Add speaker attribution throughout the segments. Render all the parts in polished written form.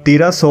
Speaker 1: 1300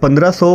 Speaker 1: 1500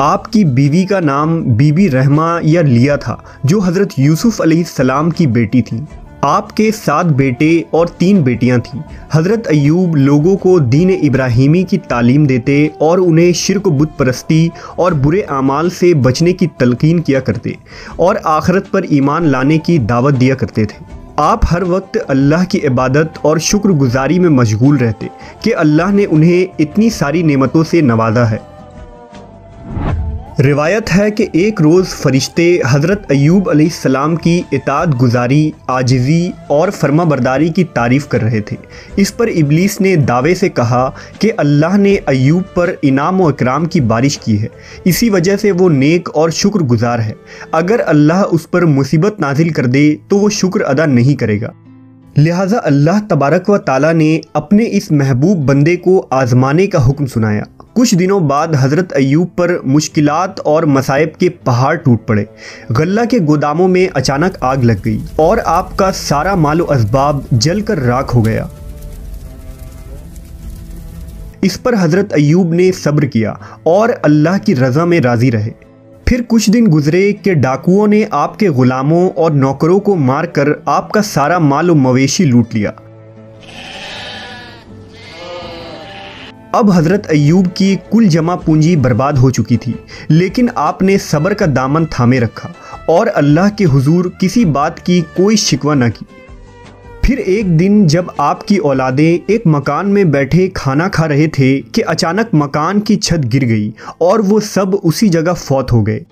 Speaker 1: آپ کی بیوی کا نام بی بی رحمہ یا لیا تھا، جو حضرت یوسف علیہ السلام کی بیٹی تھیں۔ آپ کے 7 بیٹے اور 3 بیٹیاں تھیں۔ حضرت ایوب لوگوں کو دین ابراہیمی کی تعلیم دیتے اور انہیں شرک و بت پرستی اور برے اعمال سے بچنے کی تلقین کیا کرتے اور آخرت پر ایمان لانے کی دعوت دیا کرتے تھے۔ آپ ہر وقت اللہ کی عبادت اور شکر گزاری میں مشغول رہتے کہ اللہ نے انہیں اتنی ساری نعمتوں سے نوازا ہے۔ روایت ہے کہ ایک روز فرشتے حضرت ایوب علیہ السلام کی اطاعت گزاری، عاجزی اور فرما برداری کی تعریف کر رہے تھے۔ اس پر ابلیس نے دعوے سے کہا کہ اللہ نے ایوب پر انعام و اکرام کی بارش کی ہے، اسی وجہ سے وہ نیک اور شکر گزار ہے۔ اگر اللہ اس پر مصیبت نازل کر دے تو وہ شکر ادا نہیں کرے گا۔ لہٰذا اللہ تبارک و تعالیٰ نے اپنے اس محبوب بندے کو آزمانے کا حکم سنایا۔ کچھ دنوں بعد حضرت ایوب پر مشکلات اور مصائب کے پہاڑ ٹوٹ پڑے۔ غلہ کے گوداموں میں اچانک آگ لگ گئی اور آپ کا سارا مال و اسباب جل کر راکھ ہو گیا۔ اس پر حضرت ایوب نے صبر کیا اور اللہ کی رضا میں راضی رہے۔ پھر کچھ دن گزرے کہ ڈاکوؤں نے آپ کے غلاموں اور نوکروں کو مار کر آپ کا سارا مال و مویشی لوٹ لیا۔ اب حضرت ایوب کی کل جمع پونجی برباد ہو چکی تھی، لیکن آپ نے صبر کا دامن تھامے رکھا اور اللہ کے حضور کسی بات کی کوئی شکوہ نہ کی۔ پھر ایک دن جب آپ کی اولادیں ایک مکان میں بیٹھے کھانا کھا رہے تھے کہ اچانک مکان کی چھت گر گئی اور وہ سب اسی جگہ فوت ہو گئے۔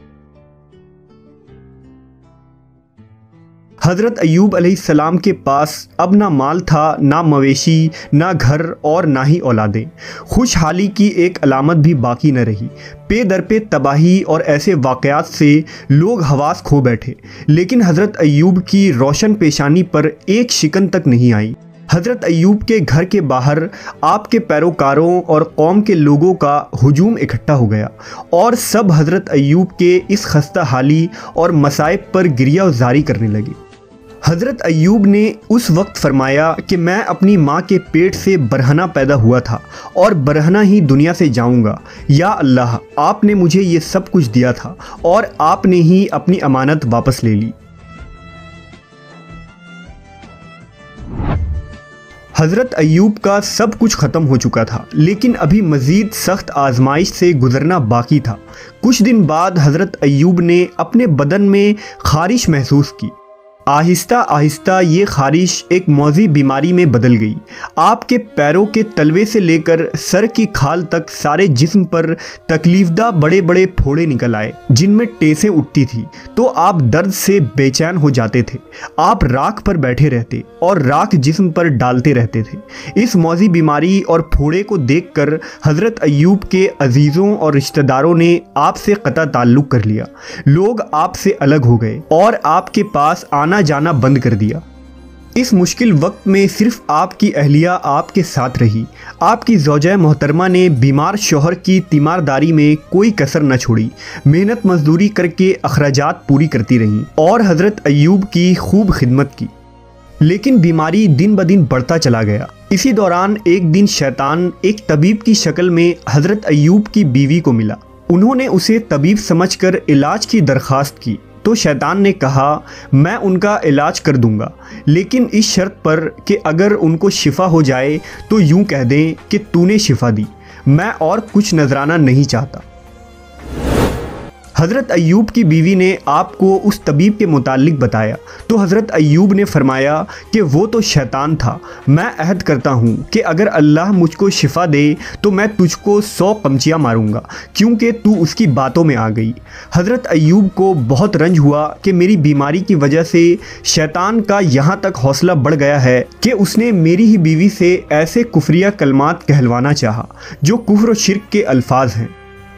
Speaker 1: حضرت ایوب علیہ السلام کے پاس اب نہ مال تھا، نہ مویشی، نہ گھر اور نہ ہی اولادیں۔ خوشحالی کی ایک علامت بھی باقی نہ رہی۔ پے در پہ تباہی اور ایسے واقعات سے لوگ حواس کھو بیٹھے، لیکن حضرت ایوب کی روشن پیشانی پر ایک شکن تک نہیں آئی۔ حضرت ایوب کے گھر کے باہر آپ کے پیروکاروں اور قوم کے لوگوں کا ہجوم اکٹھا ہو گیا اور سب حضرت ایوب کے اس خستہ حالی اور مصائب پر گریہ و زاری کرنے لگے۔ حضرت ایوب نے اس وقت فرمایا کہ میں اپنی ماں کے پیٹ سے برہنہ پیدا ہوا تھا اور برہنہ ہی دنیا سے جاؤں گا۔ یا اللہ، آپ نے مجھے یہ سب کچھ دیا تھا اور آپ نے ہی اپنی امانت واپس لے لی۔ حضرت ایوب کا سب کچھ ختم ہو چکا تھا، لیکن ابھی مزید سخت آزمائش سے گزرنا باقی تھا۔ کچھ دن بعد حضرت ایوب نے اپنے بدن میں خارش محسوس کی۔ آہستہ آہستہ یہ خارش ایک موذی بیماری میں بدل گئی۔ آپ کے پیروں کے تلوے سے لے کر سر کی کھال تک سارے جسم پر تکلیف دہ بڑے بڑے پھوڑے نکل آئے، جن میں ٹیسیں اٹھتی تھی تو آپ درد سے بے چین ہو جاتے تھے۔ آپ راکھ پر بیٹھے رہتے اور راکھ جسم پر ڈالتے رہتے تھے۔ اس موذی بیماری اور پھوڑے کو دیکھ کر حضرت ایوب کے عزیزوں اور رشتہ داروں نے آپ سے قطع تعلق کر لیا۔ لوگ آپ سے الگ ہو گئے اور آپ کے پاس آنا جانا بند کر دیا۔ اس مشکل وقت میں صرف آپ کی اہلیہ آپ کے ساتھ رہی۔ آپ کی زوجہ محترمہ نے بیمار شوہر کی تیمارداری میں کوئی کسر نہ چھوڑی، محنت مزدوری کر کے اخراجات پوری کرتی رہیں اور حضرت ایوب کی خوب خدمت کی۔ لیکن بیماری دن بدن بڑھتا چلا گیا۔ اسی دوران ایک دن شیطان ایک طبیب کی شکل میں حضرت ایوب کی بیوی کو ملا۔ انہوں نے اسے طبیب سمجھ کر علاج کی درخواست کی تو شیطان نے کہا، میں ان کا علاج کر دوں گا، لیکن اس شرط پر کہ اگر ان کو شفا ہو جائے تو یوں کہہ دیں کہ تو نے شفا دی، میں اور کچھ نذرانہ نہیں چاہتا۔ حضرت ایوب کی بیوی نے آپ کو اس طبیب کے متعلق بتایا تو حضرت ایوب نے فرمایا کہ وہ تو شیطان تھا، میں عہد کرتا ہوں کہ اگر اللہ مجھ کو شفا دے تو میں تجھ کو 100 قمچیاں ماروں گا، کیونکہ تو اس کی باتوں میں آ گئی۔ حضرت ایوب کو بہت رنج ہوا کہ میری بیماری کی وجہ سے شیطان کا یہاں تک حوصلہ بڑھ گیا ہے کہ اس نے میری ہی بیوی سے ایسے کفریہ کلمات کہلوانا چاہا جو کفر و شرک کے الفاظ ہیں۔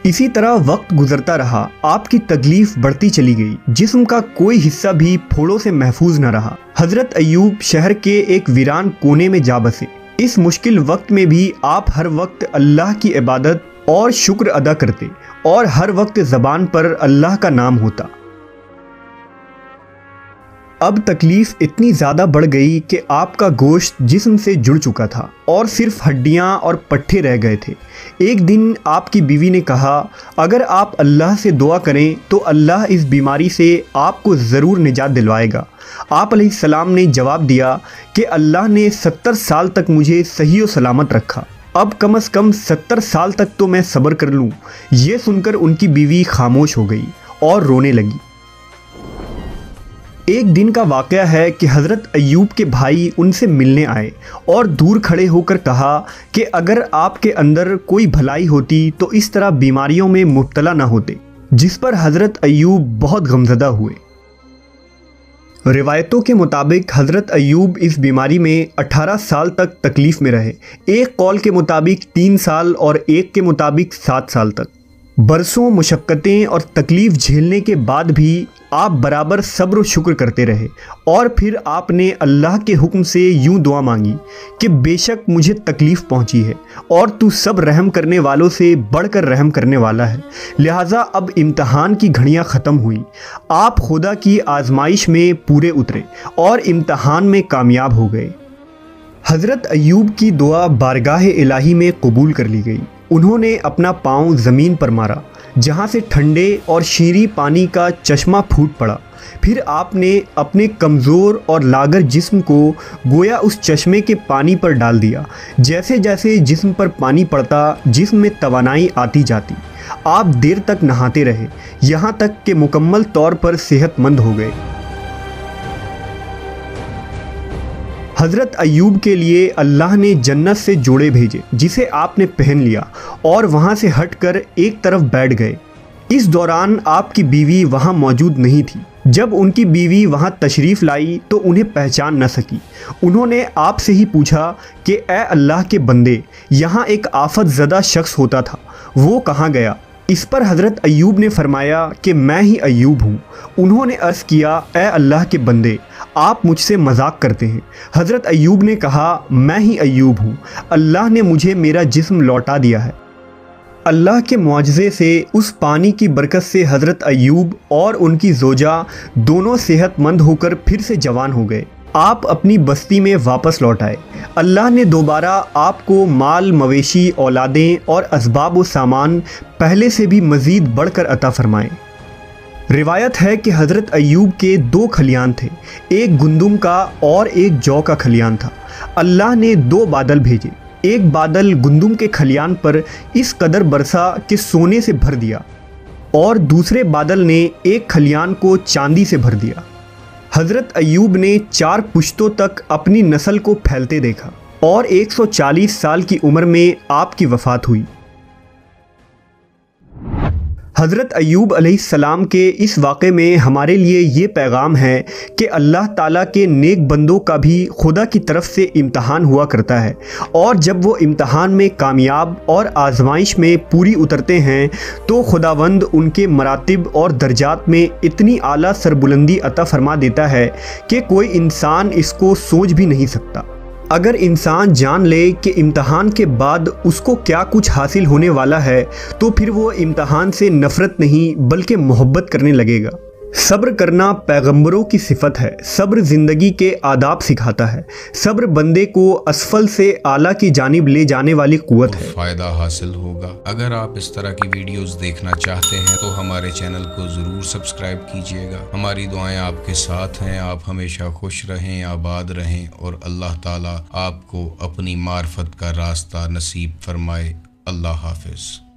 Speaker 1: اسی طرح وقت گزرتا رہا، آپ کی تکلیف بڑھتی چلی گئی، جسم کا کوئی حصہ بھی پھوڑوں سے محفوظ نہ رہا۔ حضرت ایوب شہر کے ایک ویران کونے میں جا بسے۔ اس مشکل وقت میں بھی آپ ہر وقت اللہ کی عبادت اور شکر ادا کرتے اور ہر وقت زبان پر اللہ کا نام ہوتا۔ اب تکلیف اتنی زیادہ بڑھ گئی کہ آپ کا گوشت جسم سے جڑ چکا تھا اور صرف ہڈیاں اور پٹھے رہ گئے تھے۔ ایک دن آپ کی بیوی نے کہا، اگر آپ اللہ سے دعا کریں تو اللہ اس بیماری سے آپ کو ضرور نجات دلوائے گا۔ آپ علیہ السلام نے جواب دیا کہ اللہ نے 70 سال تک مجھے صحیح و سلامت رکھا، اب کم از کم 70 سال تک تو میں صبر کر لوں۔ یہ سن کر ان کی بیوی خاموش ہو گئی اور رونے لگی۔ ایک دن کا واقعہ ہے کہ حضرت ایوب کے بھائی ان سے ملنے آئے اور دور کھڑے ہو کر کہا کہ اگر آپ کے اندر کوئی بھلائی ہوتی تو اس طرح بیماریوں میں مبتلا نہ ہوتے، جس پر حضرت ایوب بہت غمزدہ ہوئے۔ روایتوں کے مطابق حضرت ایوب اس بیماری میں 18 سال تک تکلیف میں رہے، ایک قول کے مطابق 3 سال اور ایک کے مطابق 7 سال تک۔ برسوں مشقتیں اور تکلیف جھیلنے کے بعد بھی آپ برابر صبر و شکر کرتے رہے، اور پھر آپ نے اللہ کے حکم سے یوں دعا مانگی کہ بے شک مجھے تکلیف پہنچی ہے اور تو سب رحم کرنے والوں سے بڑھ کر رحم کرنے والا ہے، لہٰذا اب امتحان کی گھڑیاں ختم ہوئیں، آپ خدا کی آزمائش میں پورے اترے اور امتحان میں کامیاب ہو گئے۔ حضرت ایوب کی دعا بارگاہ الہی میں قبول کر لی گئی۔ انہوں نے اپنا پاؤں زمین پر مارا، جہاں سے ٹھنڈے اور شیریں پانی کا چشمہ پھوٹ پڑا۔ پھر آپ نے اپنے کمزور اور لاغر جسم کو گویا اس چشمے کے پانی پر ڈال دیا۔ جیسے جیسے جسم پر پانی پڑتا، جسم میں توانائی آتی جاتی۔ آپ دیر تک نہاتے رہے، یہاں تک کہ مکمل طور پر صحت مند ہو گئے۔ حضرت ایوب کے لیے اللہ نے جنت سے جوڑے بھیجے، جسے آپ نے پہن لیا اور وہاں سے ہٹ کر ایک طرف بیٹھ گئے۔ اس دوران آپ کی بیوی وہاں موجود نہیں تھی۔ جب ان کی بیوی وہاں تشریف لائی تو انہیں پہچان نہ سکی۔ انہوں نے آپ سے ہی پوچھا کہ اے اللہ کے بندے، یہاں ایک آفت زدہ شخص ہوتا تھا، وہ کہاں گیا؟ اس پر حضرت ایوب نے فرمایا کہ میں ہی ایوب ہوں۔ انہوں نے عرض کیا، اے اللہ کے بندے، آپ مجھ سے مذاق کرتے ہیں۔ حضرت ایوب نے کہا، میں ہی ایوب ہوں، اللہ نے مجھے میرا جسم لوٹا دیا ہے۔ اللہ کے معجزے سے، اس پانی کی برکت سے حضرت ایوب اور ان کی زوجہ دونوں صحت مند ہو کر پھر سے جوان ہو گئے۔ آپ اپنی بستی میں واپس لوٹ آئے۔ اللہ نے دوبارہ آپ کو مال، مویشی، اولادیں اور اسباب و سامان پہلے سے بھی مزید بڑھ کر عطا فرمائے۔ روایت ہے کہ حضرت ایوب کے 2 کھلیان تھے، ایک گندم کا اور ایک جو کا کھلیان تھا۔ اللہ نے 2 بادل بھیجے، ایک بادل گندم کے کھلیان پر اس قدر برسا کہ سونے سے بھر دیا، اور دوسرے بادل نے ایک کھلیان کو چاندی سے بھر دیا۔ حضرت ایوب نے 4 پشتوں تک اپنی نسل کو پھیلتے دیکھا، اور 140 سال کی عمر میں آپ کی وفات ہوئی۔ حضرت ایوب علیہ السلام کے اس واقعے میں ہمارے لیے یہ پیغام ہے کہ اللہ تعالیٰ کے نیک بندوں کا بھی خدا کی طرف سے امتحان ہوا کرتا ہے، اور جب وہ امتحان میں کامیاب اور آزمائش میں پوری اترتے ہیں تو خداوند ان کے مراتب اور درجات میں اتنی اعلیٰ سربلندی عطا فرما دیتا ہے کہ کوئی انسان اس کو سوچ بھی نہیں سکتا۔ اگر انسان جان لے کہ امتحان کے بعد اس کو کیا کچھ حاصل ہونے والا ہے تو پھر وہ امتحان سے نفرت نہیں بلکہ محبت کرنے لگے گا۔ صبر کرنا پیغمبروں کی صفت ہے۔ صبر زندگی کے آداب سکھاتا ہے۔ صبر بندے کو اسفل سے اعلیٰ کی جانب لے جانے والی قوت ہے۔
Speaker 2: فائدہ حاصل ہوگا۔ اگر آپ اس طرح کی ویڈیوز دیکھنا چاہتے ہیں تو ہمارے چینل کو ضرور سبسکرائب کیجئے گا۔ ہماری دعائیں آپ کے ساتھ ہیں۔ آپ ہمیشہ خوش رہیں، آباد رہیں، اور اللہ تعالیٰ آپ کو اپنی معرفت کا راستہ نصیب فرمائے۔ اللہ حافظ۔